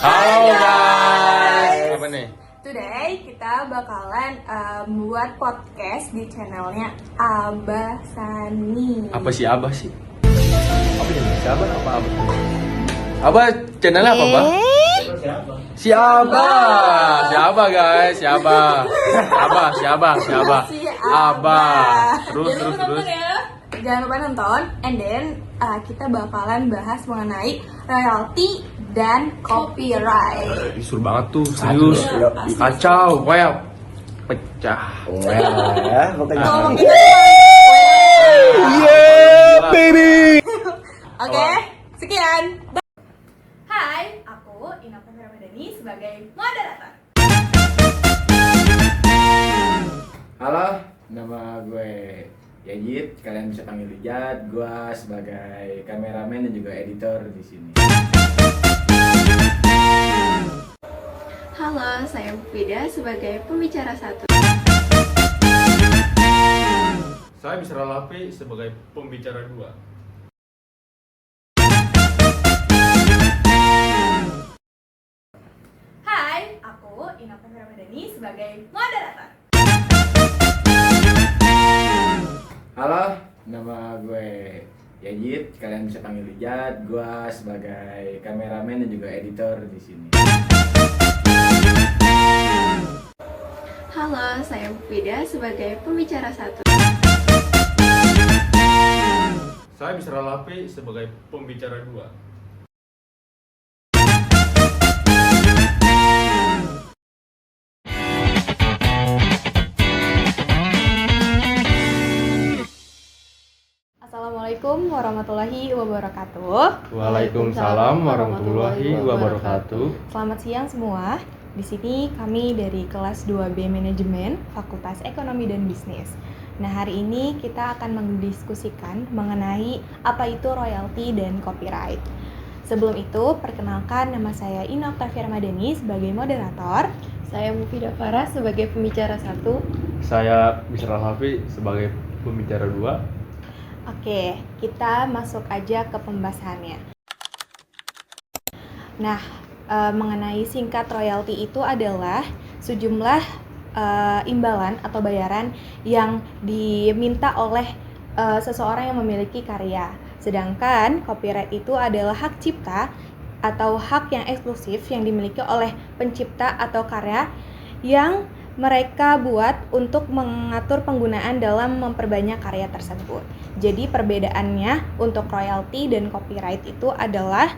Halo guys. Apa nih? Today kita bakalan buat podcast di channelnya Abah Sani. Apa sih Abah sih? Apa yang Abah apa Abah? Abah channelnya apa, Bah? Si Abah guys, Abah. Terus. Jangan lupa nonton, and then kita bakalan bahas mengenai royalty dan copyright. Seru banget tuh, serius. Kacau, kayak pecah. Ngomong gitu Baby. Oke, sekian. Hai, aku Inokta Ramadhani sebagai moderator. Halo, nama gue Yajid, kalian bisa panggil Ijat. Gue sebagai kameramen dan juga editor di sini. Halo, saya Mufida sebagai pembicara satu. Saya bisa Lapi sebagai pembicara 2. Hai, aku Inokta Ramadhani sebagai moderator. Halo, nama gue Yajid, kalian bisa panggil Ijat. Gue sebagai kameramen dan juga editor di sini. Halo, saya Mufida sebagai pembicara satu. Saya bisa Lapi sebagai pembicara 2. Assalamualaikum warahmatullahi wabarakatuh. Waalaikumsalam warahmatullahi wabarakatuh. Selamat siang semua. Di sini kami dari kelas 2B Manajemen Fakultas Ekonomi dan Bisnis. Nah, hari ini kita akan mendiskusikan mengenai apa itu royalti dan copyright. Sebelum itu, perkenalkan nama saya Inokta Ramadhani sebagai moderator. Saya Mufida Farah sebagai pembicara satu. Saya bisa Lapi sebagai pembicara 2. Oke, kita masuk aja ke pembahasannya. Nah, mengenai singkat royalti itu adalah sejumlah imbalan atau bayaran yang diminta oleh seseorang yang memiliki karya. Sedangkan copyright itu adalah hak cipta atau hak yang eksklusif yang dimiliki oleh pencipta atau karya yang mereka buat untuk mengatur penggunaan dalam memperbanyak karya tersebut. Jadi perbedaannya untuk royalti dan copyright itu adalah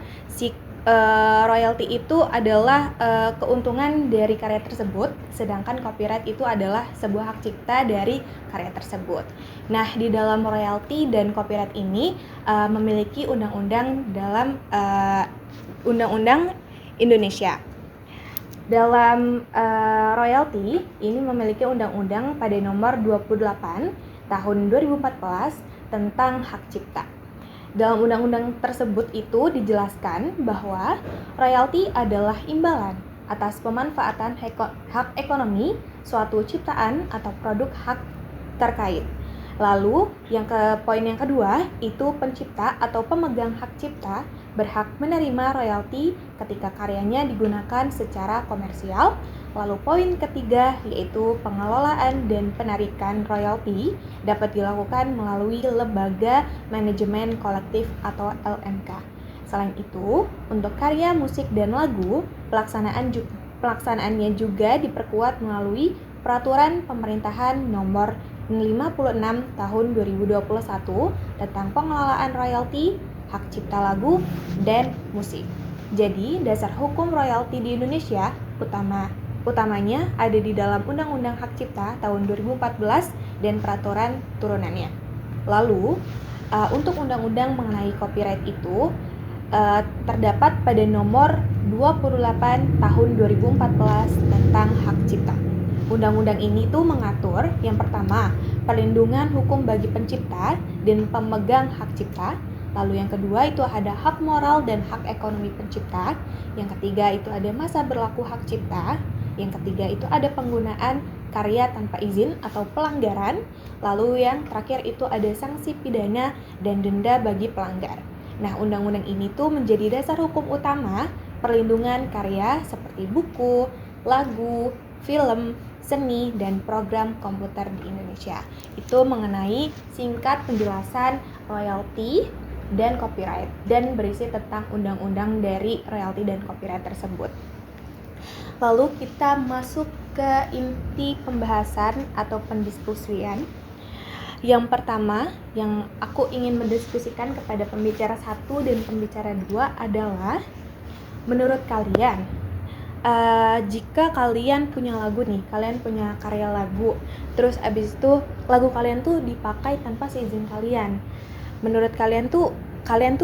royalti itu adalah keuntungan dari karya tersebut, sedangkan copyright itu adalah sebuah hak cipta dari karya tersebut. Nah, di dalam royalti dan copyright ini memiliki undang-undang dalam Undang-Undang Indonesia. Dalam royalti ini memiliki undang-undang pada nomor 28 tahun 2014 tentang hak cipta. Dalam undang-undang tersebut itu dijelaskan bahwa royalti adalah imbalan atas pemanfaatan hak ekonomi suatu ciptaan atau produk hak terkait. Lalu poin yang kedua itu pencipta atau pemegang hak cipta berhak menerima royalti ketika karyanya digunakan secara komersial. Lalu poin ketiga yaitu pengelolaan dan penarikan royalti dapat dilakukan melalui lembaga manajemen kolektif atau LMK. Selain itu, untuk karya musik dan lagu, pelaksanaannya juga diperkuat melalui Peraturan Pemerintahan Nomor 56 Tahun 2021 tentang pengelolaan royalti, hak cipta lagu, dan musik. Jadi, dasar hukum royalti di Indonesia utamanya ada di dalam Undang-Undang Hak Cipta tahun 2014 dan peraturan turunannya. Lalu, untuk undang-undang mengenai copyright itu terdapat pada nomor 28 tahun 2014 tentang hak cipta. Undang-undang ini tuh mengatur yang pertama, perlindungan hukum bagi pencipta dan pemegang hak cipta. Lalu yang kedua itu ada hak moral dan hak ekonomi pencipta. Yang ketiga itu ada masa berlaku hak cipta. Yang ketiga itu ada penggunaan karya tanpa izin atau pelanggaran. Lalu yang terakhir itu ada sanksi pidana dan denda bagi pelanggar. Nah, undang-undang ini tuh menjadi dasar hukum utama perlindungan karya seperti buku, lagu, film, seni, dan program komputer di Indonesia. Itu mengenai singkat penjelasan royalti dan copyright dan berisi tentang undang-undang dari royalti dan copyright tersebut. Lalu kita masuk ke inti pembahasan atau pendiskusian. Yang pertama yang aku ingin mendiskusikan kepada pembicara 1 dan pembicara 2 adalah, menurut kalian, jika kalian punya lagu nih, kalian punya karya lagu, terus abis itu lagu kalian tuh dipakai tanpa seizin kalian, menurut kalian tuh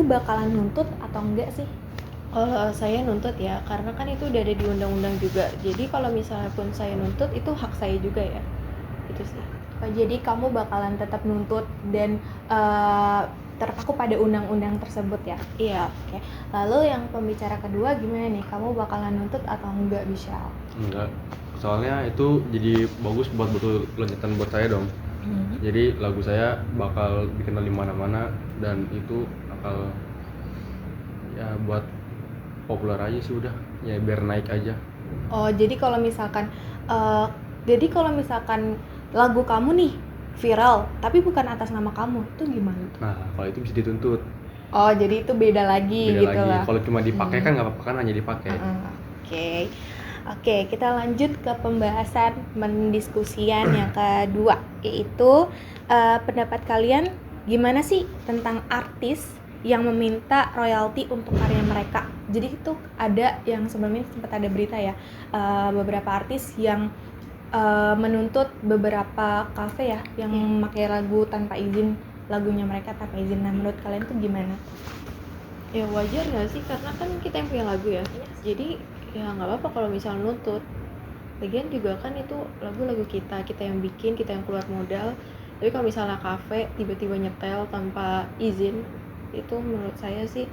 bakalan nuntut atau enggak sih? Kalau saya nuntut ya, karena kan itu udah ada di undang-undang juga. Jadi kalau misalnya pun saya nuntut, itu hak saya juga ya. Itu sih. Oh, jadi kamu bakalan tetap nuntut dan terpaku pada undang-undang tersebut ya? Iya. Oke. Lalu yang pembicara kedua gimana nih? Kamu bakalan nuntut atau enggak, Bishal? Enggak. Soalnya itu jadi bagus buat betul lanjutan buat saya dong. Jadi lagu saya bakal dikenal di mana-mana dan itu bakal ya buat populer aja sih udah. Ya biar naik aja. Oh, jadi kalau misalkan lagu kamu nih viral tapi bukan atas nama kamu, itu gimana tuh? Nah, kalau itu bisa dituntut. Oh, jadi itu beda lagi Beda gitu lagi. lah. Kalau cuma dipakai kan nggak apa-apa, kan hanya dipakai. Oke, kita lanjut ke pembahasan mendiskusian yang kedua, yaitu pendapat kalian gimana sih tentang artis yang meminta royalti untuk karya mereka. Jadi itu ada yang sebelumnya sempat ada berita ya, beberapa artis yang menuntut beberapa kafe ya yang memakai lagu tanpa izin, lagunya mereka tanpa izin. Nah, menurut kalian tuh gimana? Ya wajar nggak sih, karena kan kita yang punya lagu ya. Jadi ya nggak apa-apa kalau misal nuntut. Lagian juga kan itu lagu-lagu kita yang bikin, kita yang keluar modal. Tapi kalau misalnya kafe tiba-tiba nyetel tanpa izin, itu menurut saya sih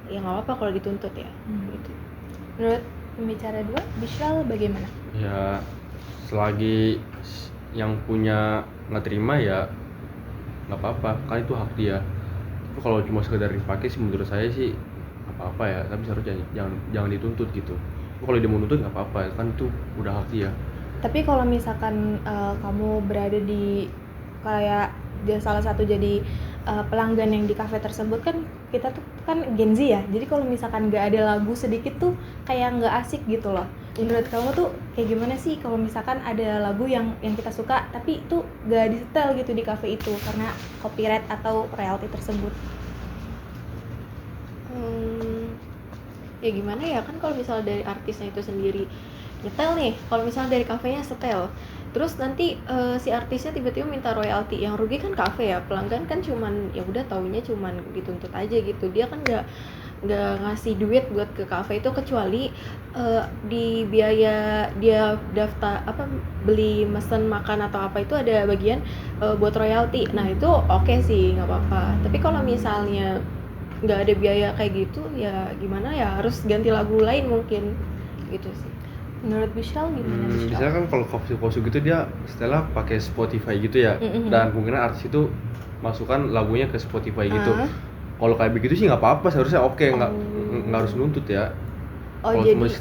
ya nggak apa-apa kalau dituntut ya. Gitu. Menurut pembicara 2, Bishal bagaimana? Ya selagi yang punya nggak terima ya nggak apa-apa, kan itu hak dia. Tapi kalau cuma sekedar dipakai sih menurut saya sih apa-apa ya, tapi seharusnya jangan dituntut gitu. Tapi kalau dia mau nuntut nggak apa-apa, kan itu udah hak dia. Tapi kalau misalkan kamu berada di kayak dia salah satu jadi pelanggan yang di kafe tersebut, kan kita tuh kan Gen Z ya, jadi kalau misalkan nggak ada lagu sedikit tuh kayak nggak asik gitu loh. Menurut kamu tuh kayak gimana sih kalau misalkan ada lagu yang kita suka tapi itu nggak disetel gitu di kafe itu karena copyright atau royalti tersebut? Ya gimana ya, kan kalau misalnya dari artisnya itu sendiri nyetel nih, kalau misalnya dari kafenya setel, terus nanti si artisnya tiba-tiba minta royalti, yang rugi kan kafe ya, pelanggan kan cuman ya udah taunya cuman dituntut aja gitu. Dia kan nggak ngasih duit buat ke kafe itu, kecuali di biaya dia daftar beli mesen makan atau apa itu ada bagian buat royalti. Nah itu oke sih, nggak apa-apa. Tapi kalau misalnya nggak ada biaya kayak gitu ya gimana ya, harus ganti lagu lain mungkin gitu sih. Menurut Bishal gimana? Biasanya kan kalau coffee gitu dia setelah pakai Spotify gitu ya, dan mungkin artis itu masukkan lagunya ke Spotify gitu. Kalau kayak begitu sih nggak apa-apa, seharusnya oke, nggak harus nuntut ya. Kalau jadi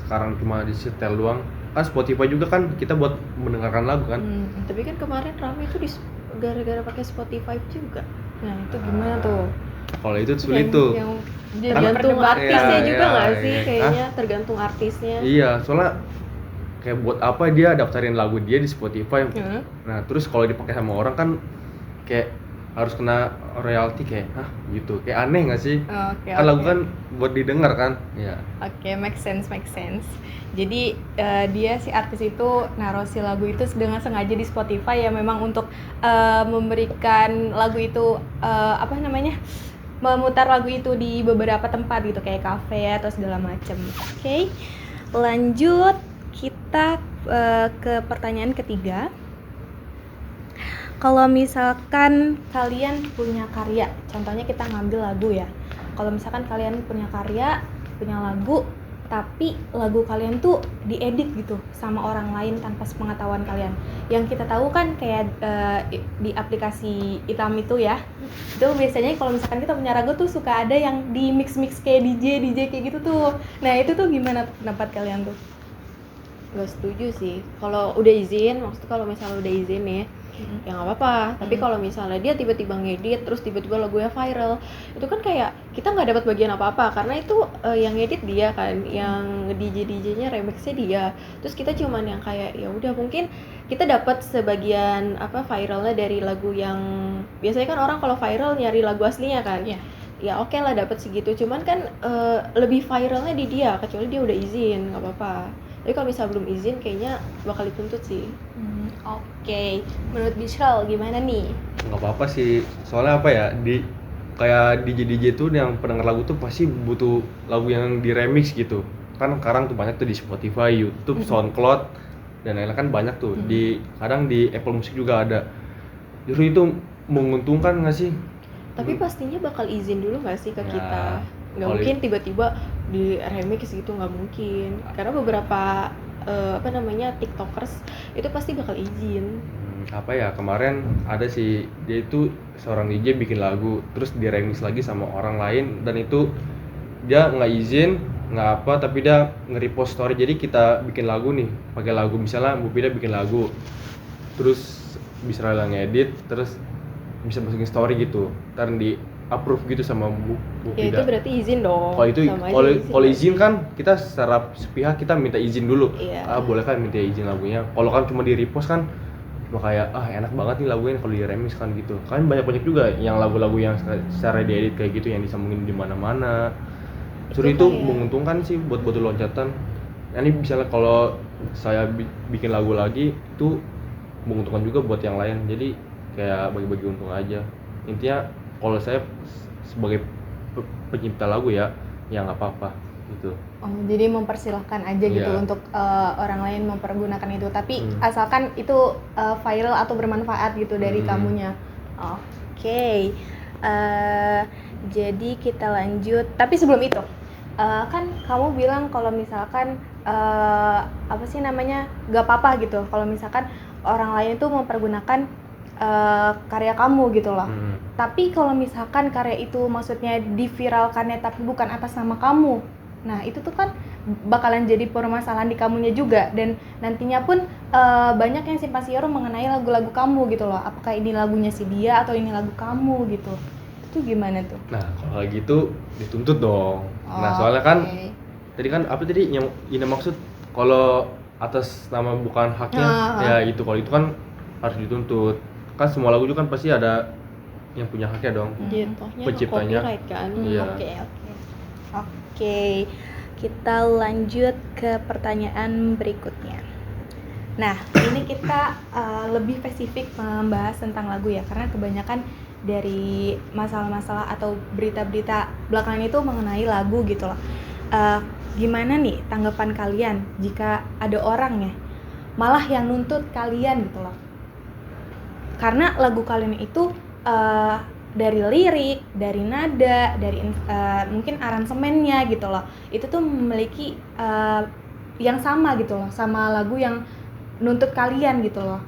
sekarang cuma disetel doang, kan Spotify juga kan kita buat mendengarkan lagu kan. Tapi kan kemarin ramai itu gara-gara pakai Spotify juga. Nah itu gimana tuh? Kalau itu sulit tuh. Yang Tergantung artisnya juga nggak sih? iya. Kayaknya tergantung artisnya. Iya, soalnya kayak buat apa dia daftarin lagu dia di Spotify. Nah terus kalau dipakai sama orang kan kayak harus kena royalti, kayak gitu, kayak aneh nggak sih? Kan lagu kan buat didengar kan. Iya. Oke, make sense. Jadi dia si artis itu naruh si lagu itu dengan sengaja di Spotify ya, memang untuk memberikan lagu itu memutar lagu itu di beberapa tempat gitu, kayak kafe atau segala macam. Oke. Lanjut kita ke pertanyaan ketiga. Kalau misalkan kalian punya karya, contohnya kita ngambil lagu ya. Kalau misalkan kalian punya karya, punya lagu, tapi lagu kalian tuh diedit gitu sama orang lain tanpa sepengetahuan kalian. Yang kita tahu kan kayak di aplikasi hitam itu ya, itu biasanya kalau misalkan kita punya lagu tuh suka ada yang di mix kayak DJ kayak gitu tuh. Nah itu tuh gimana pendapat kalian tuh? Nggak setuju sih. Kalau udah izin, maksudnya kalau misalnya udah izin ya, ya nggak apa-apa. Tapi kalau misalnya dia tiba-tiba ngedit terus tiba-tiba lagunya viral, itu kan kayak kita nggak dapat bagian apa-apa karena itu yang ngedit dia kan, yang DJ-nya remixnya dia. Terus kita cuman yang kayak ya udah mungkin kita dapat sebagian apa viralnya dari lagu yang biasanya kan orang kalau viral nyari lagu aslinya kan. Iya. Ya oke lah dapat segitu. Cuman kan lebih viralnya di dia kecuali dia udah izin, nggak apa-apa. Tapi kalau misalnya belum izin kayaknya bakal dituntut sih. Oke. Menurut Bishral gimana nih? Nggak apa-apa sih, soalnya apa ya, kayak DJ tuh yang pendengar lagu tuh pasti butuh lagu yang di remix gitu kan. Sekarang tuh banyak tuh di Spotify, YouTube, SoundCloud dan lain-lain kan banyak tuh. Kadang di Apple Music juga ada. Justru itu menguntungkan nggak sih? Tapi pastinya bakal izin dulu nggak sih ke Ya, kita? Nggak kalau mungkin tiba-tiba di remix gitu, nggak mungkin. Karena beberapa tiktokers itu pasti bakal izin. Apa ya, kemarin ada sih, dia itu seorang DJ bikin lagu terus di remix lagi sama orang lain, dan itu dia nggak izin nggak apa, tapi dia nge-repost story. Jadi kita bikin lagu nih pakai lagu, misalnya Mupida bikin lagu terus bisa ngedit terus bisa masukin story gitu, ntar di approve gitu sama Ya itu Mupida. berarti izin dong. Kalau itu Sama aja kalau izin kan kita secara sepihak kita minta izin dulu. Iya. Boleh kan minta izin lagunya. Kalau kan cuma di repost kan cuma kayak enak banget nih lagunya kalau di remix kan gitu. Kan banyak juga yang lagu-lagu yang secara diedit kayak gitu yang disambungin di mana-mana. Justru itu kayak- menguntungkan sih buat loncatan. Nah, ini misalnya kalau saya bikin lagu lagi itu menguntungkan juga buat yang lain. Jadi kayak bagi-bagi untung aja. Intinya kalau saya sebagai pencipta lagu ya nggak apa-apa gitu. Oh, jadi mempersilahkan aja gitu Iya. untuk orang lain mempergunakan itu, tapi asalkan itu viral atau bermanfaat gitu dari kamunya. Oke. Jadi kita lanjut. Tapi sebelum itu, kan kamu bilang kalau misalkan apa sih namanya, gak apa-apa gitu kalau misalkan orang lain itu mempergunakan karya kamu gitu loh. Tapi kalau misalkan karya itu maksudnya diviralkannya tapi bukan atas nama kamu, nah itu tuh kan bakalan jadi permasalahan di kamunya juga, dan nantinya pun banyak yang simpang siur mengenai lagu-lagu kamu gitu loh. Apakah ini lagunya si dia atau ini lagu kamu gitu? Itu gimana tuh? Nah kalau gitu dituntut dong. Nah soalnya kan tadi kan apa tadi yang ini maksud, kalau atas nama bukan haknya ya itu, kalau itu kan harus dituntut. Kan semua lagu juga kan pasti ada yang punya haknya dong. Jatuhnya Penciptanya. copyright kan. Iya. Oke, kita lanjut ke pertanyaan berikutnya. Nah, ini kita lebih spesifik membahas tentang lagu ya, karena kebanyakan dari masalah-masalah atau berita-berita belakangan itu mengenai lagu gitu loh. Gimana nih tanggapan kalian jika ada orang ya malah yang nuntut kalian gitu loh? Karena lagu kalian itu dari lirik, dari nada, dari mungkin aransemennya gitu loh, itu tuh memiliki yang sama gitu loh sama lagu yang nuntut kalian gitu loh.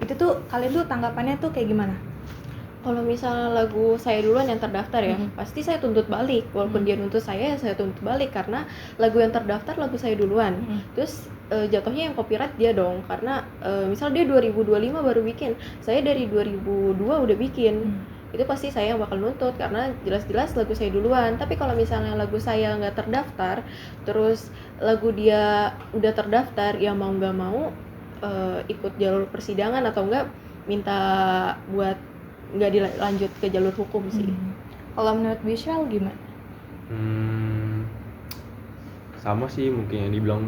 Itu tuh kalian tuh tanggapannya tuh kayak gimana? Kalau misalnya lagu saya duluan yang terdaftar ya, pasti saya tuntut balik. Walaupun dia nuntut saya tuntut balik karena lagu yang terdaftar lagu saya duluan. Terus jatuhnya yang copyright dia dong, karena misal dia 2025 baru bikin, saya dari 2002 udah bikin. Itu pasti saya yang bakal nuntut karena jelas-jelas lagu saya duluan. Tapi kalau misalnya lagu saya nggak terdaftar, terus lagu dia udah terdaftar, ya mau nggak mau ikut jalur persidangan atau enggak minta buat nggak dilanjut ke jalur hukum sih. Kalau menurut Bishral gimana? Sama sih mungkin yang dibilang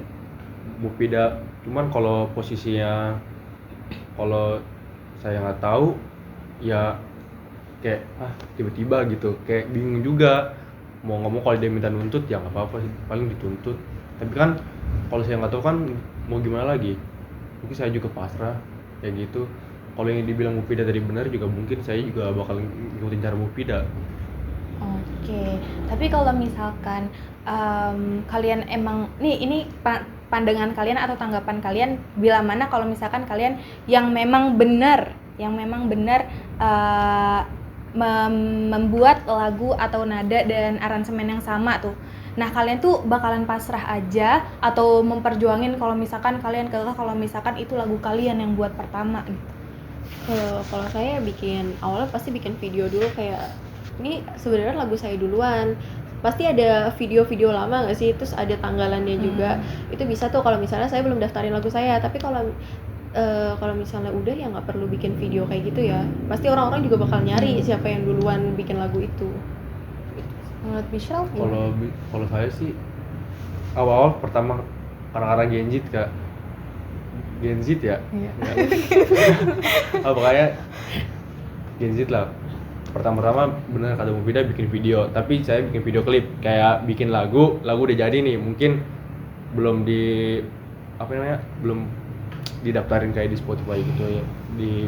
Mupida, cuman kalau posisinya kalau saya nggak tahu ya kayak tiba-tiba gitu, kayak bingung juga mau ngomong. Kalau dia minta nuntut ya nggak apa-apa sih, paling dituntut. Tapi kan kalau saya nggak tahu kan mau gimana lagi, mungkin saya juga pasrah kayak gitu. Kalau yang dibilang Mupida tadi benar juga mungkin saya juga bakal ngikutin cara Mupida. Oke, tapi kalau misalkan kalian emang ini pandangan kalian atau tanggapan kalian bila mana kalau misalkan kalian yang memang benar membuat lagu atau nada dan aransemen yang sama tuh. Nah, kalian tuh bakalan pasrah aja atau memperjuangin kalau misalkan kalian kekeh kalau misalkan itu lagu kalian yang buat pertama gitu. Kalau saya awalnya pasti bikin video dulu, kayak ini sebenarnya lagu saya duluan, pasti ada video-video lama nggak sih, terus ada tanggalannya juga. Itu bisa tuh kalau misalnya saya belum daftarin lagu saya. Tapi kalau misalnya udah, ya nggak perlu bikin video kayak gitu ya, pasti orang-orang juga bakal nyari siapa yang duluan bikin lagu itu. Menurut Michelle Kalau saya sih awal pertama karena Gen Z Kak. Gen Z ya? Iya. Pokoknya Gen Z lah. Pertama-tama bener kata Mufida bikin video, tapi saya bikin video klip, kayak bikin lagu udah jadi nih, mungkin belum belum didaftarin kayak di Spotify gitu ya,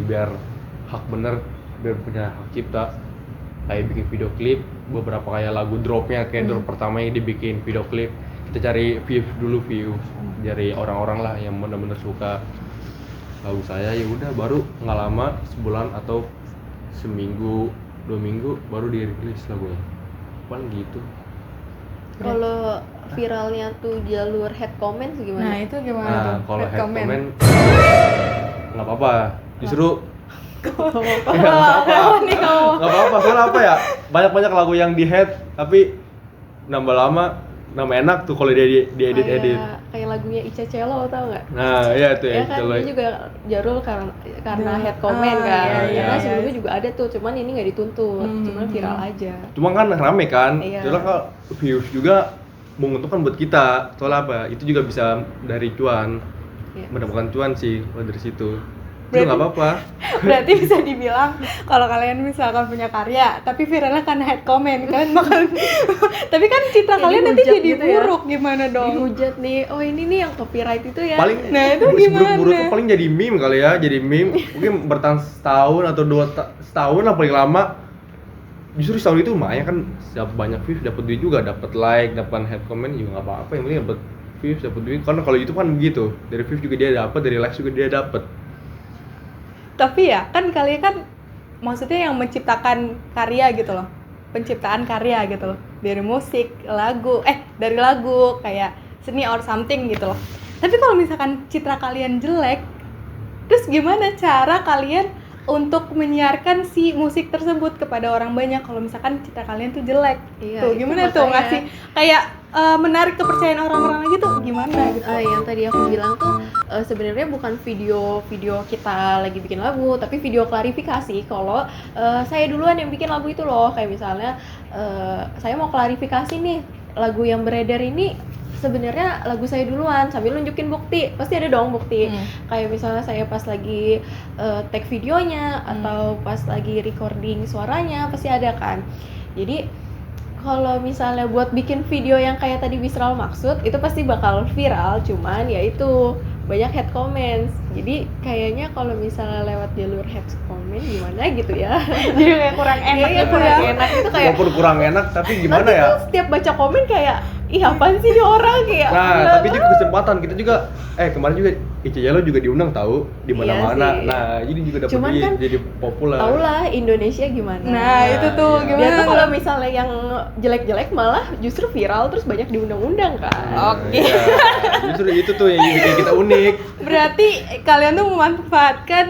biar hak bener, biar punya hak cipta. Kayak bikin video klip, beberapa kayak lagu dropnya, kayak drop pertamanya dibikin video klip, kita cari view dari orang-orang lah yang benar-benar suka lagu saya. Ya udah, baru nggak lama, sebulan atau seminggu 2 minggu baru dirilis lagunya, paling gitu. Kalau viralnya tuh jalur head comment gimana? Nah, itu gimana Nah, tuh? kalau head comment nggak apa-apa, justru Nih kamu. nggak apa-apa, soalnya apa ya, banyak lagu yang di head tapi nambah lama, nama enak tuh kalau dia edit. Kayak lagunya Ica Celo, tau nggak? Nah iya tuh Ya kan, Celo. dia juga jarul karena head comment kan. Karena sebelumnya juga ada tuh, cuman ini nggak dituntut, cuman viral aja. Cuma kan rame kan, Iya. soalnya kalau views juga menguntungkan buat kita, soalnya apa, itu juga bisa dari cuan, Iya. mendapatkan cuan sih kalau dari situ. Itu nggak apa-apa. Berarti bisa dibilang kalau kalian misalkan punya karya tapi viralnya karena head comment, kalian bakal tapi kan citra Kayak kalian nanti dihujat jadi gitu ya. buruk, gimana dong? Dihujat nih, oh ini nih yang copyright itu ya. Paling Nah, itu seburuk-buruknya gimana? paling jadi meme kali ya, jadi meme mungkin bertahan setahun atau setahun lah paling lama. Justru setahun itu lumayan kan, dapat banyak views, dapat duit juga, dapat like, dapat head comment juga nggak apa-apa, yang penting dapat views, dapat duit. Karena kalau YouTube kan begitu, dari views juga dia dapat, dari likes juga dia dapat. Tapi ya kan kalian kan maksudnya yang menciptakan karya gitu loh, penciptaan karya gitu loh, dari musik, dari lagu kayak seni or something gitu loh. Tapi kalau misalkan citra kalian jelek, terus gimana cara kalian untuk menyiarkan si musik tersebut kepada orang banyak kalau misalkan citra kalian tuh jelek? Iya, Tuh itu gimana tuh makanya. ngasih kayak menarik kepercayaan orang-orang lagi tuh gimana gitu? Yang tadi aku bilang tuh sebenarnya bukan video kita lagi bikin lagu, tapi video klarifikasi kalau saya duluan yang bikin lagu itu loh. Kayak misalnya saya mau klarifikasi nih, lagu yang beredar ini sebenarnya lagu saya duluan, sambil nunjukin bukti. Pasti ada dong bukti. Kayak misalnya saya pas lagi take videonya atau pas lagi recording suaranya, pasti ada kan. Jadi kalau misalnya buat bikin video yang kayak tadi Bisral maksud, itu pasti bakal viral, cuman ya itu banyak head comments. Jadi kayaknya kalau misalnya lewat jalur head comment gimana gitu ya. Jadi kayak kurang enak Iya, gitu kurang ya. enak itu kayak Walaupun kurang enak tapi gimana nanti ya? tuh setiap baca komen kayak ih apaan sih nih orang kayak. Nah, tapi juga kesempatan kita juga kemarin juga Ica Jalo juga diundang tahu di mana-mana. Iya sih. Nah, jadi juga dapat Cuman duit, kan jadi populer. Tau lah Indonesia gimana. Nah, itu tuh iya. gimana? Dia tuh kalau misalnya yang jelek-jelek malah justru viral terus banyak diundang-undang kan. Oke. Iya. Justru itu tuh yang bikin kita unik. Berarti kalian tuh memanfaatkan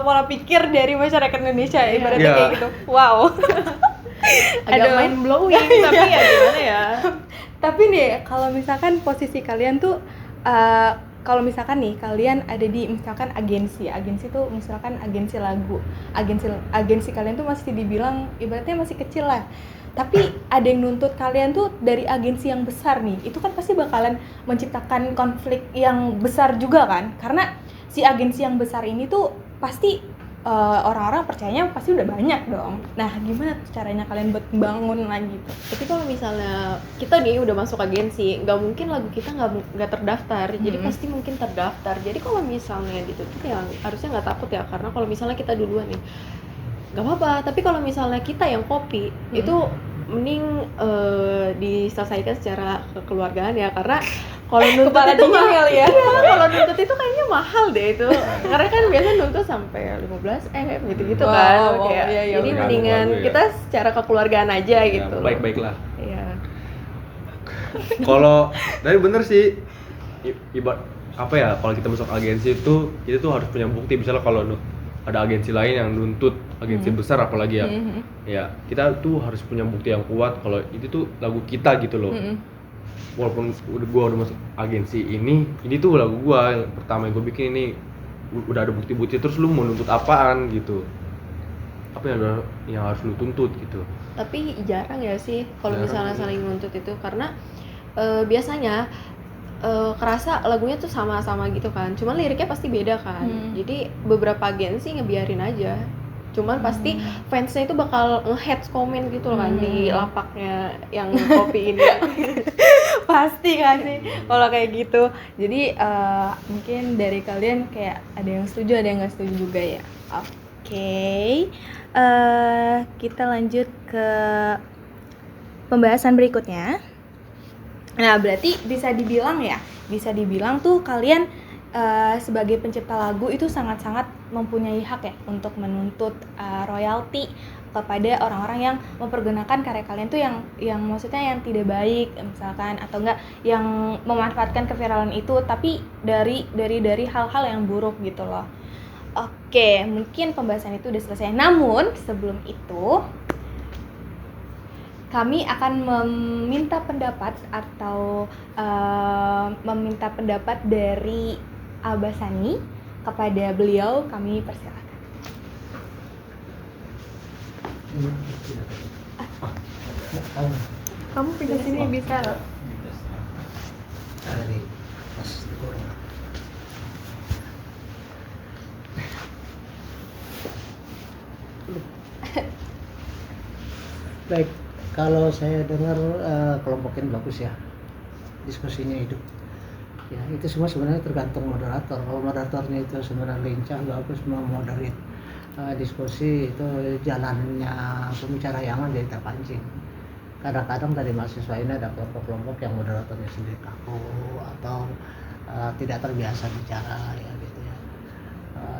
pola pikir dari masyarakat Indonesia, ibaratnya Iya. kayak gitu. Wow. Agak Aduh. mind blowing tapi ya gimana ya. Tapi nih, kalau misalkan posisi kalian tuh kalau misalkan nih kalian ada di misalkan agensi tuh misalkan agensi lagu, agensi kalian tuh masih dibilang ibaratnya masih kecil lah. Tapi ada yang nuntut kalian tuh dari agensi yang besar nih. Itu kan pasti bakalan menciptakan konflik yang besar juga kan? Karena si agensi yang besar ini tuh pasti orang-orang percayanya pasti udah banyak dong. Nah, gimana tuh caranya kalian buat bangun lagi tuh? Tapi kalau misalnya kita nih udah masuk agensi, nggak mungkin lagu kita nggak terdaftar, jadi pasti mungkin terdaftar. Jadi kalau misalnya ditutup ya harusnya nggak takut ya, karena kalau misalnya kita duluan nih nggak apa-apa. Tapi kalau misalnya kita yang copy itu mending diselesaikan secara kekeluargaan ya, karena kalau nuntut Kepala itu dingin kali ya. Iya, kalau nuntut itu kayaknya mahal deh itu. Karena kan biasa nuntut sampai 15 gitu-gitu Wow, kan. wow, Kayak, iya, iya, jadi benar. mendingan Keluarga ya. kita secara kekeluargaan aja Ya, gitu. baik-baiklah. Iya. Kalau tapi bener sih ibarat apa ya, kalau kita masuk agensi itu kita tuh harus punya bukti. Misalnya kalau ada agensi lain yang nuntut agensi besar apalagi ya, ya kita tuh harus punya bukti yang kuat kalau itu tuh lagu kita gitu loh. Walaupun gua udah masuk agensi ini tuh lagu gua yang pertama yang gua bikin ini, udah ada bukti-bukti, terus lu mau nuntut apaan gitu? Apa yang harus lu tuntut gitu? Tapi jarang ya sih kalau Jarang, misalnya iya. saling nuntut itu, karena biasanya kerasa lagunya tuh sama-sama gitu kan, cuman liriknya pasti beda kan. Jadi beberapa agensi ngebiarin aja, cuman pasti fansnya itu bakal nge-hate komen gitu loh kan di lapaknya yang kopi ini. Pasti kan sih kalau kayak gitu. Jadi mungkin dari kalian kayak ada yang setuju, ada yang nggak setuju juga ya. Oke. Kita lanjut ke pembahasan berikutnya. Nah, berarti bisa dibilang tuh kalian sebagai pencipta lagu itu sangat-sangat mempunyai hak ya untuk menuntut royalti kepada orang-orang yang mempergunakan karya kalian tuh yang maksudnya yang tidak baik misalkan, atau enggak yang memanfaatkan keviralan itu tapi dari hal-hal yang buruk gitu loh. Oke, mungkin pembahasan itu udah selesai. Namun sebelum itu kami akan meminta pendapat atau meminta pendapat dari Abasani. Kepada beliau kami persilakan. Kamu pindah sini bisa loh. Baik, kalau saya dengar kelompokin bagus ya, diskusinya hidup. Ya, itu semua sebenarnya tergantung moderator. Kalau moderatornya itu sebenarnya lincah, bagus memoderit diskusi, itu jalannya pembicara yang jadi terpancing. Kadang-kadang dari mahasiswa ini ada kelompok-kelompok yang moderatornya sendiri kaku atau tidak terbiasa bicara ya gitu ya.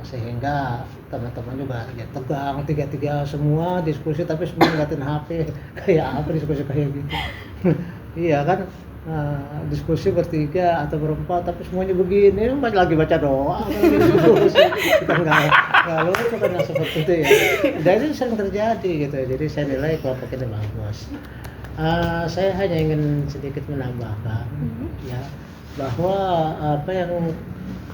Sehingga teman-teman juga ya tegang, tiga-tiga semua diskusi tapi semua ngeliatin HP. Kayak apa diskusi kayak gitu. Iya kan, diskusi bertiga atau berempat tapi semuanya begini, lagi baca doa apalagi diskusi. Kita nggak lulus karena seperti itu ya. Dan itu sering terjadi gitu ya. Jadi saya nilai kelompok ini bagus. Saya hanya ingin sedikit menambahkan ya bahwa apa yang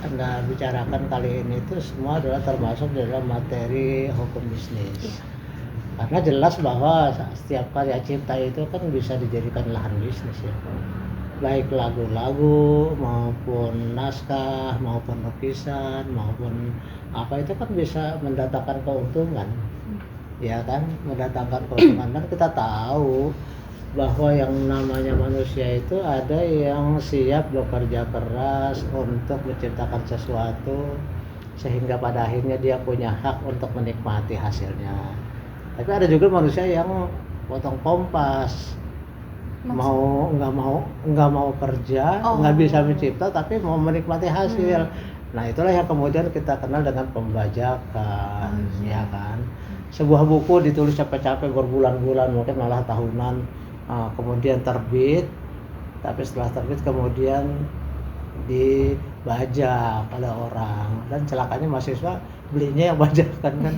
Anda bicarakan kali ini itu semua adalah termasuk dalam materi hukum bisnis. Karena jelas bahwa setiap karya cipta itu kan bisa dijadikan lahan bisnis ya. Baik lagu-lagu maupun naskah maupun lukisan maupun apa itu kan bisa mendatangkan keuntungan. Ya kan, mendatangkan keuntungan. Dan kita tahu bahwa yang namanya manusia itu ada yang siap bekerja keras untuk menciptakan sesuatu sehingga pada akhirnya dia punya hak untuk menikmati hasilnya. Tapi ada juga manusia yang potong kompas, nggak mau kerja, nggak bisa mencipta tapi mau menikmati hasil. Nah itulah yang kemudian kita kenal dengan pembajakan, ya kan. Sebuah buku ditulis capek-capek berbulan-bulan, mungkin malah tahunan. Kemudian terbit, tapi setelah terbit kemudian dibajak oleh orang, dan celakanya mahasiswa belinya yang bajakan kan.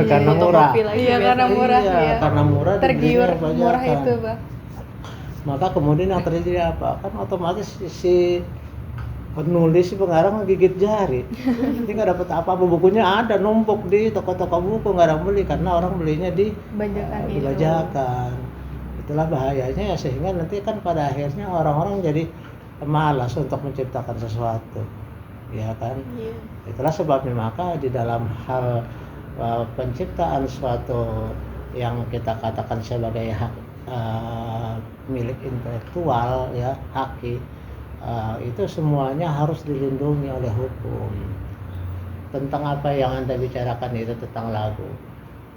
Karena murah. Iya, karena murah. Iya, karena murah tergiur dibelinya yang murah bajakan. itu, Bah. Maka kemudian yang terjadi apa? Kan otomatis si penulis, si pengarang gigit jari. Dia nggak dapat apa-apa, bukunya ada numpuk di toko-toko buku, nggak ada beli karena orang belinya di bajakan. Itulah bahayanya ya, sehingga nanti kan pada akhirnya orang-orang jadi malas untuk menciptakan sesuatu, ya kan? Itulah sebabnya maka di dalam hal penciptaan suatu yang kita katakan sebagai hak milik intelektual ya, haki, itu semuanya harus dilindungi oleh hukum. Tentang apa yang Anda bicarakan itu tentang lagu,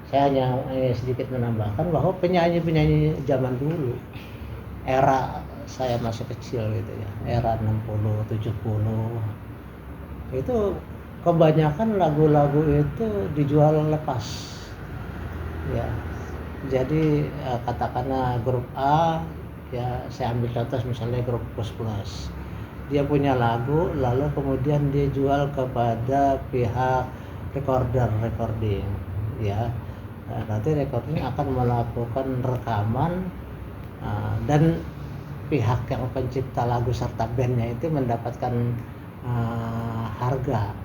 Saya hanya sedikit menambahkan bahwa penyanyi-penyanyi zaman dulu, era saya masih kecil gitu ya, era 60, 70, itu kebanyakan lagu-lagu itu dijual lepas. Ya. Jadi katakanlah grup A, ya saya ambil contoh misalnya grup Plus Plus. Dia punya lagu, lalu kemudian dia jual kepada pihak recording, ya. Nanti recording akan melakukan rekaman dan pihak yang pencipta lagu serta bandnya itu mendapatkan harga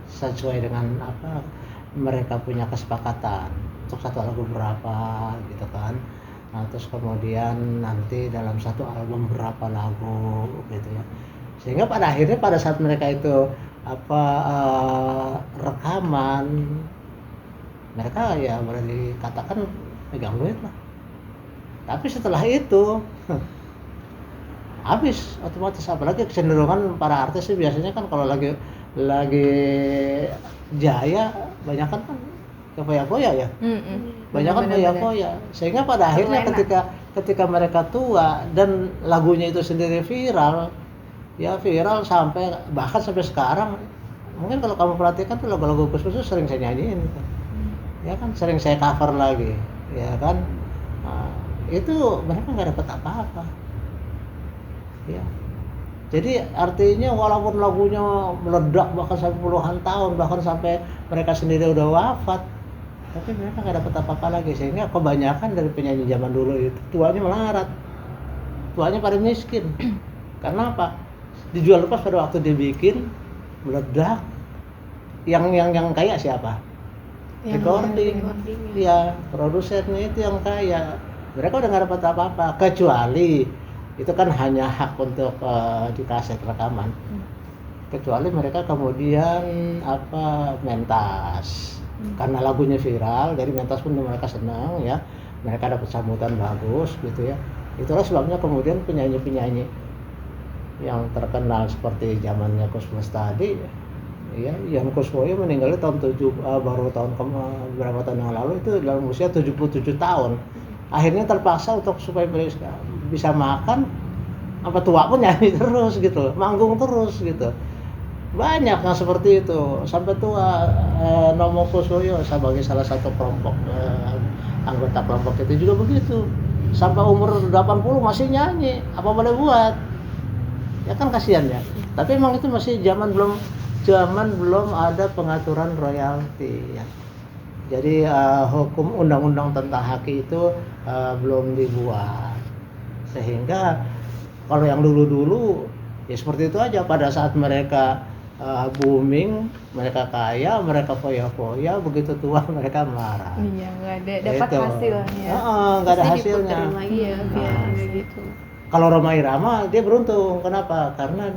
sesuai dengan apa mereka punya kesepakatan untuk satu lagu berapa gitu kan. Nah, terus kemudian nanti dalam satu album berapa lagu gitu ya, sehingga pada akhirnya pada saat mereka itu rekaman, mereka ya boleh dikatakan pegang duit lah. Tapi setelah itu habis otomatis, apalagi kecenderungan para artis sih biasanya kan kalau lagi jaya banyak kan ke foya-foya ya. Banyak kan foya-foya, sehingga pada akhirnya ketika mereka tua dan lagunya itu sendiri viral, ya viral sampai bahkan sampai sekarang. Mungkin kalau kamu perhatikan tuh lagu-lagu khusus sering saya nyanyiin gitu. Ya kan, sering saya cover lagi, ya kan. Nah, itu mereka nggak dapat apa-apa. Ya. Jadi artinya walaupun lagunya meledak bahkan sampai puluhan tahun, bahkan sampai mereka sendiri udah wafat, tapi mereka nggak dapat apa-apa lagi. Sehingga kebanyakan dari penyanyi zaman dulu itu tuanya melarat, tuanya pada miskin. Karena apa? Dijual lepas pada waktu dibikin meledak. Yang kaya siapa? Recording. Ya, produsernya itu yang kaya. Mereka udah nggak dapat apa-apa, kecuali itu kan hanya hak untuk di kaset rekaman. Kecuali mereka kemudian mentas. Karena lagunya viral, dari mentas pun mereka senang ya. Mereka dapat sambutan bagus gitu ya. Itulah sebabnya kemudian penyanyi-penyanyi yang terkenal seperti zamannya Kusmus tadi ya, Ian Kuswoyo meninggalnya baru berapa tahun yang lalu, itu dalam usia 77 tahun. Akhirnya terpaksa supaya bisa makan, apa tua pun nyanyi terus gitu, manggung terus gitu. Banyak yang seperti itu sampai tua. Nomo Kuswoyo sebagai salah satu kelompok anggota kelompok itu juga begitu, sampai umur 80 masih nyanyi, apa boleh buat, ya kan kasihan ya. Tapi emang itu masih zaman belum ada pengaturan royalti ya. Jadi hukum undang-undang tentang hak itu belum dibuat, sehingga kalau yang dulu ya seperti itu aja. Pada saat mereka booming, mereka kaya, mereka foya-foya, begitu tua mereka marah. Iya, nggak ada dapat hasilnya. Nggak ada hasilnya. Lagi ya, biar gitu. Kalau Rhoma Irama dia beruntung, kenapa? Karena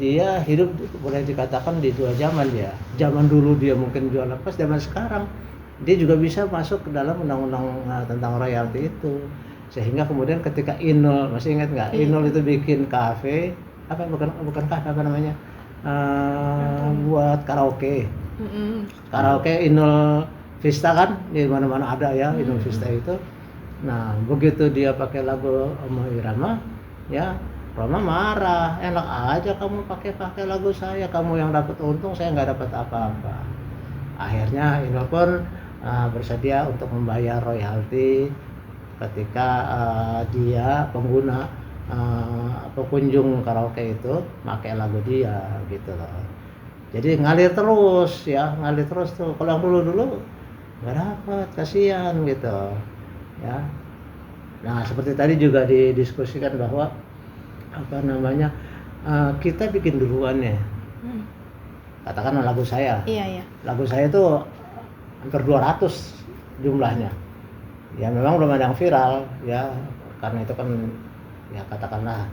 dia hidup boleh dikatakan di dua zaman dia. Zaman dulu dia mungkin jual lepas, zaman sekarang dia juga bisa masuk ke dalam undang-undang tentang royalti itu. Sehingga kemudian ketika Inul, masih ingat nggak? Inul itu bikin kafe, bukan kafe, apa namanya? Buat karaoke. Karaoke Inul Vista kan, di mana-mana ada ya Inul Vista itu. Nah, begitu dia pakai lagu Rhoma Irama, ya Rhoma marah, enak aja kamu pakai lagu saya, kamu yang dapat untung, saya nggak dapat apa-apa. Akhirnya Inul pun bersedia untuk membayar royalti ketika dia pengguna pengunjung karaoke itu pakai lagu dia gitu loh. Jadi ngalir terus tuh. Kalau yang dulu nggak dapat, kasihan gitu ya. Nah, seperti tadi juga didiskusikan bahwa kita bikin duluan ya. Katakanlah lagu saya. Iya. Lagu saya itu hampir 200 jumlahnya. Ya memang belum ada yang viral ya, karena itu kan ya katakanlah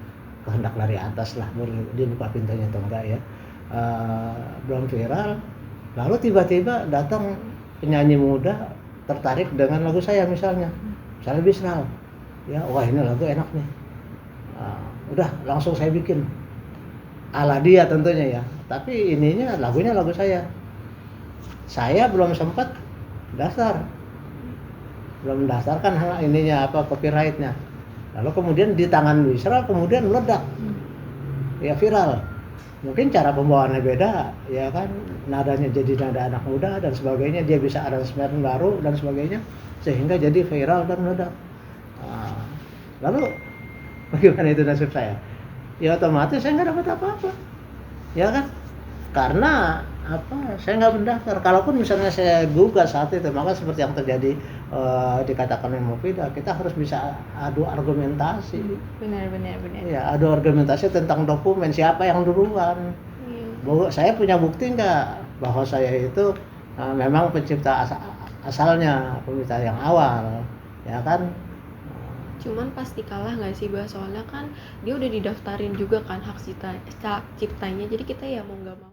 kehendak dari atas lah, dia buka pintunya atau enggak ya. Belum viral, lalu tiba-tiba datang penyanyi muda tertarik dengan lagu saya misalnya Bisral. Ya, wah ini lagu enak nih. Udah langsung saya bikin ala dia tentunya ya, tapi lagunya lagu saya belum sempat daftar belum mendaftarkan ininya apa copyrightnya. Lalu kemudian di tangan Wisra kemudian meledak, ya viral. Mungkin cara pembawaannya beda, ya kan, nadanya jadi nada anak muda dan sebagainya, dia bisa aransemen baru dan sebagainya, sehingga jadi viral dan meledak. Nah, lalu bagaimana itu nasib saya? Ya otomatis saya nggak dapat apa-apa, ya kan? Karena apa? Saya nggak mendaftar. Kalaupun misalnya saya gugat saat itu, maka seperti yang terjadi dikatakan oleh Mufida, kita harus bisa adu argumentasi. Benar. Ya, adu argumentasi tentang dokumen siapa yang duluan. Bahwa saya punya bukti nggak bahwa saya itu memang pencipta asalnya, pencipta yang awal, ya kan? Cuman pasti kalah nggak sih Bah? Soalnya kan dia udah didaftarin juga kan hak ciptanya, jadi kita ya mau nggak mau.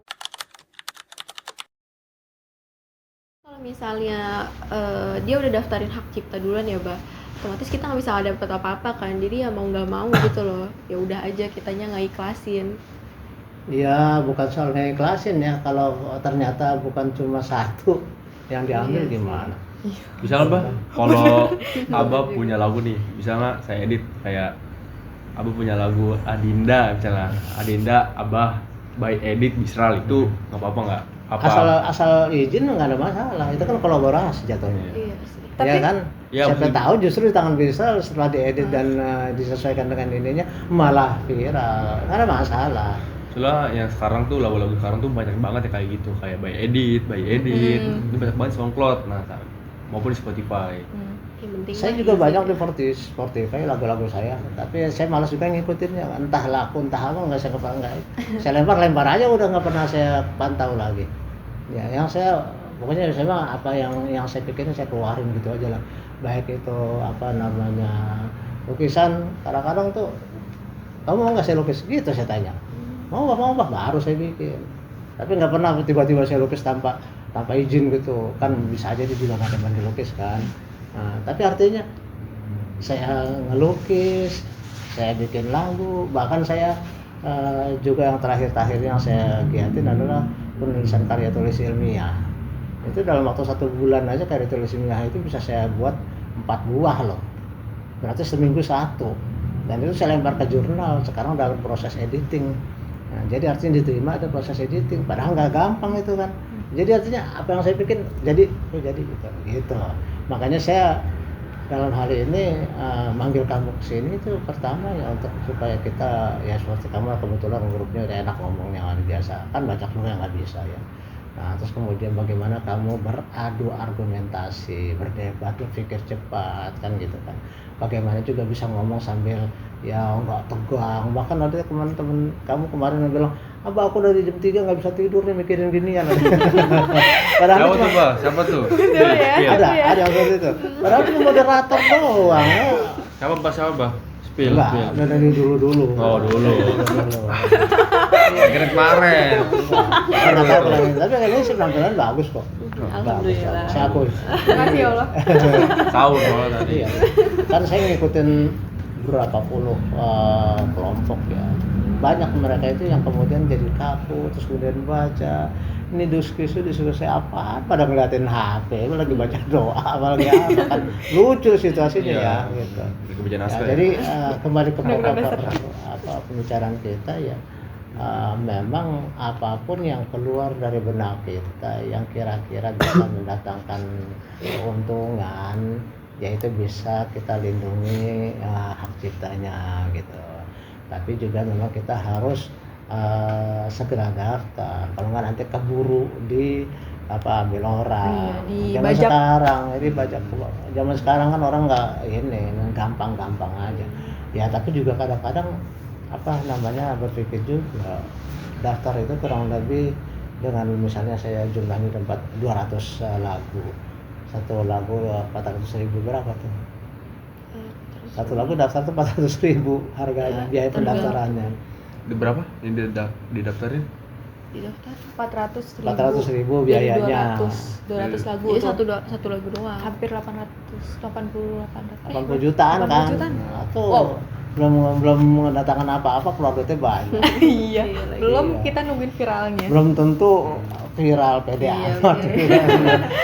Kalau misalnya dia udah daftarin hak cipta duluan ya Bah, otomatis kita nggak bisa dapet apa-apa kan, jadi ya mau nggak mau gitu loh, ya udah aja kitanya nggak ikhlasin. Ya bukan soal ikhlasin ya, kalau ternyata bukan cuma satu yang diambil Iya sih. gimana? Bisa nggak, Bah? Kalau Abah punya lagu nih, bisa nggak saya edit kayak Abah punya lagu Adinda misalnya, Adinda Abah by edit Bisral itu nggak apa-apa nggak? Apa? Asal izin nggak ada masalah, itu kan kolaborasi jatuhnya. Iya sih. Tapi- Ya kan, Ya, siapa betul. tahu justru di tangan Bisral setelah diedit dan disesuaikan dengan ininya malah viral, nggak ada masalah. Soalnya yang sekarang tuh lagu-lagu sekarang tuh banyak banget ya kayak gitu, kayak by edit, itu banyak banget SoundCloud, nah maupun di Spotify. Yang penting Saya mah juga easy. banyak di Spotify lagu-lagu saya, tapi saya malas juga ngikutinnya, entah laku entah apa nggak saya nggak. Saya lempar aja udah nggak pernah saya pantau lagi. Ya, yang saya pokoknya saya mah apa yang saya pikirin saya keluarin gitu aja lah. Baik itu apa namanya lukisan, kadang-kadang tuh kamu mau nggak saya lukis gitu saya tanya. Mau baru saya bikin. Tapi nggak pernah tiba-tiba saya lukis tanpa izin gitu, kan bisa aja dia bilang ada yang dilukis kan. Nah, tapi artinya saya ngelukis, saya bikin lagu, bahkan saya juga yang terakhir yang saya giatin adalah penulisan karya tulis ilmiah. Itu dalam waktu 1 bulan aja karya tulis ilmiah itu bisa saya buat 4 buah loh, berarti seminggu 1, dan itu saya lempar ke jurnal, sekarang dalam proses editing. Nah, jadi artinya diterima ada proses editing, padahal nggak gampang itu kan. Jadi artinya apa yang saya bikin jadi gitu. Makanya saya dalam hal ini manggil kamu ke sini itu pertama ya untuk supaya kita ya seperti kamu kebetulan grupnya udah enak ngomongnya nggak biasa, kan banyak juga yang nggak bisa ya. Nah terus kemudian bagaimana kamu beradu argumentasi, berdebat, berpikir cepat kan gitu kan. Bagaimana juga bisa ngomong sambil ya nggak tegang. Bahkan ada teman-teman kamu kemarin yang bilang, Abah aku dari jam 3 nggak bisa tidur nih mikirin ginian. Padahal Siapa tuh, Bah? Siapa tuh? ya. ada yang seperti itu. Padahal cuma moderator doang. Ya. Siapa, Bah? Spill. Enggak, udah dari dulu. Oh, dulu. Kira kemarin. Karena tahu penampilan, tapi kayaknya sih penampilan bagus kok. Alhamdulillah. Bagus, saya akui. Makasih ya Allah. Tahu soalnya tadi. Iya. Kan saya ngikutin berapa puluh kelompok ya. Banyak mereka itu yang kemudian jadi kaku, terus kemudian baca. Ini diskusi apaan? Pada ngeliatin HP, lagi baca doa, apalagi apa kan lucu situasinya ya, gitu. Lagi baca Ya, naskah. jadi kembali ke Benar-benar pembicaraan kita ya, memang apapun yang keluar dari benak kita yang kira-kira bisa mendatangkan keuntungan, yaitu bisa kita lindungi hak ciptanya gitu. Tapi juga memang kita harus segera daftar, kalau nggak nanti keburu ambil orang. Iya, Zaman dibajak. sekarang jadi zaman sekarang kan orang nggak ini gampang aja ya, tapi juga kadang-kadang berpikir juga daftar itu kurang lebih dengan misalnya saya jumlahnya tempat 200 lagu, satu lagu 400.000 berapa tuh? Satu lagu daftar tuh 400.000 harganya, biaya pendaftarannya. Itu berapa yang didaftarin? Didaftar. 400.000. 400.000 biayanya. 200 lagu. Jadi tuh. satu lagu doang. Hampir 800. 80 jutaan 80 kan? jutaan. Atau Wow. belum mendatangkan apa-apa, keluar duitnya banyak. Iya. Iya lagi. Belum Iya. kita nungguin viralnya. Belum tentu viral, pede Iya, amat. iya.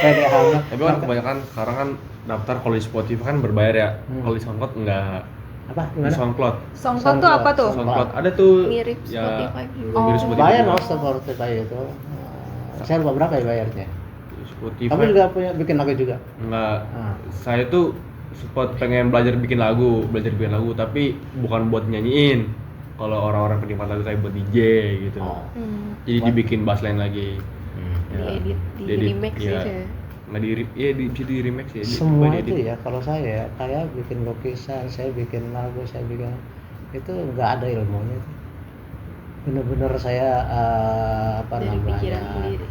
Pede amat. Tapi kan kebanyakan sekarang kan daftar kalau di Spotify kan berbayar ya. Kalau di SoundCloud enggak. Apa Di gimana? SoundCloud. SoundCloud tuh apa tuh? SoundCloud ada tuh Mirip ya, Spotify juga. Oh. mirip Spotify Bayar juga. loh Spotify itu. Saya lupa berapa ya bayarnya. Spotify Kamu juga punya bikin lagu juga? enggak. Ah. Saya tuh pengen belajar bikin lagu, tapi bukan buat nyanyiin. Kalau orang-orang penikmat lagu kayak buat DJ gitu. Oh. Jadi dibikin bassline lagi. Diedit, di Diedit, remix iya. gitu ya. Nggak bisa di remix ya. Semua diedit. itu ya kalau saya kayak bikin lukisan, saya bikin lagu, saya bikin itu nggak ada ilmunya itu. Bener-bener saya Dari pikiran sendiri.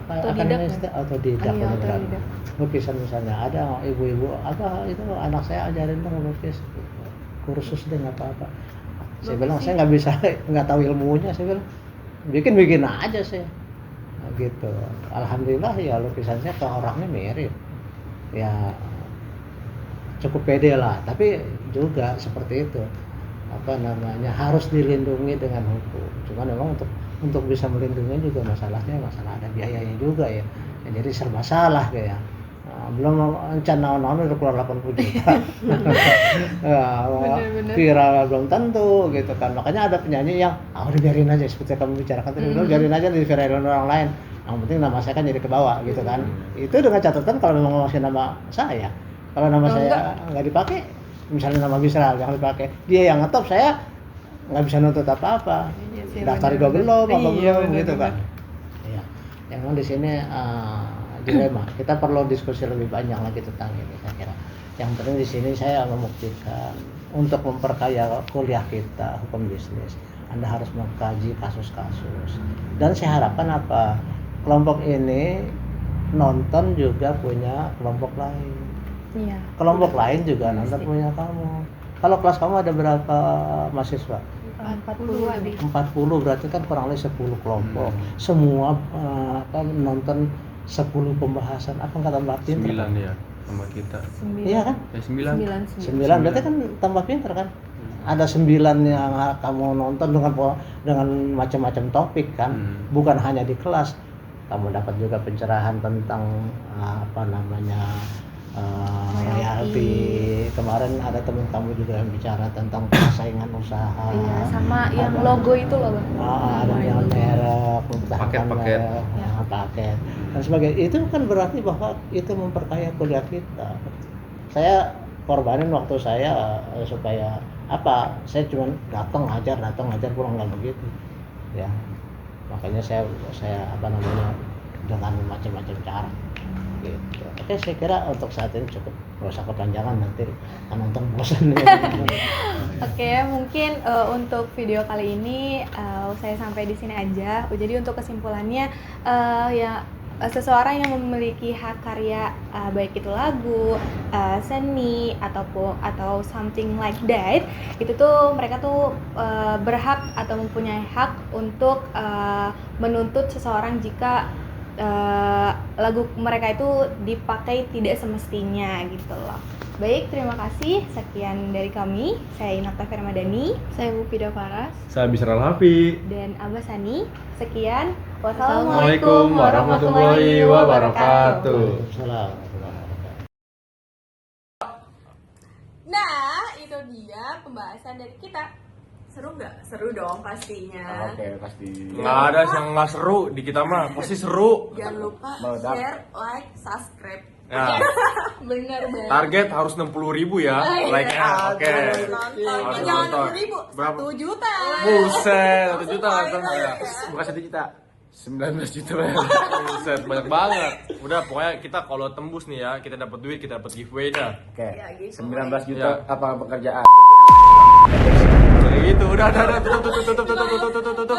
Otodidak ya? Otodidak Iya, beneran. otodidak. Lukisan misalnya ada ibu-ibu apa itu anak saya ajarin dong lukis kursus deh nggak apa-apa. Saya bilang saya nggak bisa nggak tahu ilmunya, saya bilang bikin aja saya. Nah, gitu. Alhamdulillah ya lukisan saya ke orangnya mirip. Ya cukup pede lah, tapi juga seperti itu apa namanya harus dilindungi dengan hukum. Cuman memang untuk bisa melindungi juga masalah ada biayanya juga ya. Jadi serba salah kayak. Nah, belum rencana udah keluar 80 juta. Bener-bener. Viral belum tentu gitu kan. Makanya ada penyanyi yang udah biarin aja seperti yang kamu bicarakan tadi, udah biarin aja di viralin orang lain. Yang penting nama saya kan jadi ke bawah gitu kan. Itu dengan catatan kalau memang masih nama saya. Kalau nama saya nggak dipakai, misalnya nama Bisral yang dipakai, dia yang ngetop, saya nggak bisa nuntut apa-apa. Daftar juga belum, belum gitu kan. Iya. Yang di sini dilema. Kita perlu diskusi lebih banyak lagi tentang ini saya kira. Yang penting di sini saya membuktikan untuk memperkaya kuliah kita hukum bisnis, Anda harus mengkaji kasus-kasus. Dan saya harapkan apa? Kelompok ini nonton juga punya kelompok lain. Iya. Kelompok lain juga nonton punya kamu. Kalau kelas kamu ada berapa mahasiswa? 40 lebih. 40 berarti kan kurang lebih 10 kelompok. Semua nonton 10 pembahasan. Apa nggak tambah pinter? 9 ya sama kita. Iya kan? Ya 9. 9 berarti kan tambah pinter kan? Ada 9 yang kamu nonton dengan macam-macam topik kan? Bukan hanya di kelas. Kamu dapat juga pencerahan tentang apa namanya royalti. Kemarin ada teman kamu juga yang bicara tentang persaingan usaha. Iya, sama yang logo itu loh, Bang. Ada yang merek, Paket-paket. Paket dan sebagainya. Itu kan berarti bahwa itu memperkaya kuliah kita. Saya korbanin waktu saya supaya apa? Saya cuma datang ajar pulang nggak begitu. Ya. Makanya saya apa namanya dengan macam-macam cara. Gitu. Oke, saya kira untuk saat ini cukup, nggak usah kepanjangan nanti nonton bosan. Oke, mungkin untuk video kali ini saya sampai di sini aja. Jadi untuk kesimpulannya seseorang yang memiliki hak karya baik itu lagu, seni atau something like that, itu tuh mereka tuh berhak atau mempunyai hak untuk menuntut seseorang jika lagu mereka itu dipakai tidak semestinya gitu loh. Baik, terima kasih. Sekian dari kami. Saya Inokta Firmadani. Saya Mufidah Faras. Saya Bisral Hafi. Dan Abah Sani. Sekian. Assalamualaikum warahmatullahi wabarakatuh. Salam. Nah, itu dia pembahasan dari kita. Seru nggak? Seru dong pastinya. Oke, pasti. Nggak ada yang nggak seru di kita mah, pasti seru. Jangan lupa Meledak. share, like, subscribe. Ya, Bener banget. target harus 60.000 ya, like-nya. Oke. Harus Jangan nonton. 10.000, Berapa? 1 juta. Buset, 1 juta nonton ya. Bukan 1 juta. 19 juta. Buset, banyak banget. Udah, pokoknya kita kalau tembus nih ya, kita dapat duit, kita dapat giveaway dah. Oke. Ya, gitu. 19 juta Ya. apa pekerjaan? Kayak gitu, udah, tutup.